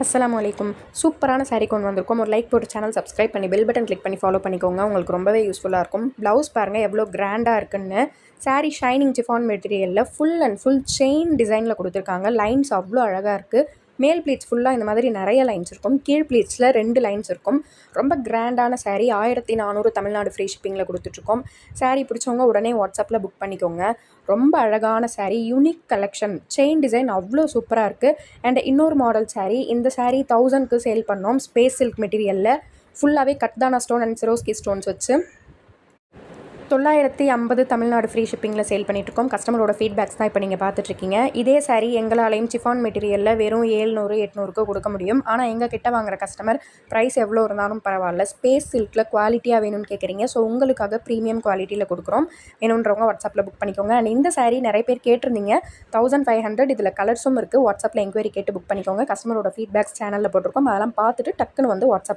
அஸ்ஸலாமு அலைக்கும். சூப்பரான சாரீ கொண்டு வந்திருக்கோம். ஒரு லைக் போட்டு சேனல் சப்ஸ்கிரைப் பண்ணி பெல் பட்டன் கிளிக் பண்ணி ஃபாலோ பண்ணிக்கோங்க. உங்களுக்கு ரொம்பவே யூஸ்ஃபுல்லாக இருக்கும். ப்ளவுஸ் பாருங்கள் எவ்வளோ கிராண்டாக இருக்குன்னு. சாரீ ஷைனிங் சிஃபான் மெட்டீரியலில் ஃபுல் அண்ட் ஃபுல் செயின் டிசைனில் கொடுத்துருக்காங்க. லைன்ஸ் அவ்வளோ அழகாக இருக்குது. மேல் ப்ளீட்ஸ் ஃபுல்லாக இந்த மாதிரி நிறைய லைன்ஸ் இருக்கும். கீழ் ப்ளீட்ஸில் 2 லைன்ஸ் இருக்கும். ரொம்ப கிராண்டான சாரீ. 1400 தமிழ்நாடு ஃப்ரீ ஷிப்பிங்கில் கொடுத்துட்ருக்கோம். சாரீ பிடிச்சவங்க உடனே வாட்ஸ்அப்பில் புக் பண்ணிக்கோங்க. ரொம்ப அழகான sari, unique collection. Chain design அவ்வளோ சூப்பராக இருக்குது. அண்ட் இன்னொரு மாடல் சாரீ, இந்த சாரீ 1000க்கு சேல் பண்ணோம். ஸ்பேஸ் சில்க் மெட்டீரியலில் ஃபுல்லாகவே கட்தானா ஸ்டோன் அண்ட் சிரோஸ்கி ஸ்டோன்ஸ் வச்சு 950 தமிழ்நாடு ஃப்ரீ ஷிப்பிங்கில் சேல் பண்ணிட்டுருக்கோம். கஸ்டமரோட ஃபீட்பேக்ஸ் தான் இப்போ நீங்கள் பார்த்துட்ருக்கீங்க. இதே சாரீ எங்களாலையும் சிஃபான் மெட்டீரியலில் வெறும் 700 800க்கு கொடுக்க முடியும். ஆனால் எங்கள் கிட்ட வாங்குற கஸ்டமர் ப்ரைஸ் எவ்வளோ இருந்தாலும் பரவாயில்ல, ஸ்பேஸ் சில்கில் குவாலிட்டியாக வேணும்னு கேட்குறீங்க. ஸோ உங்களுக்காக ப்ரீமியம் குவாலிட்டியில் கொடுக்குறோம். வேணுன்றவங்க வாட்ஸ்அப்பில் புக் பண்ணிக்கோங்க. அண்ட் இந்த சாரீ நிறைய பேர் கேட்டிருந்தீங்க. 1500. இதில் கலர்ஸும் இருக்குது. வாட்ஸ்அப்பில் என்கொயரி கேட்டு புக் பண்ணிக்கோங்க. கஸ்டமரோட ஃபீட்பேக்ஸ் சேனலில் போட்டிருக்கோம். அதெல்லாம் பார்த்துட்டு டக்குன்னு வந்து வாட்ஸ்அப்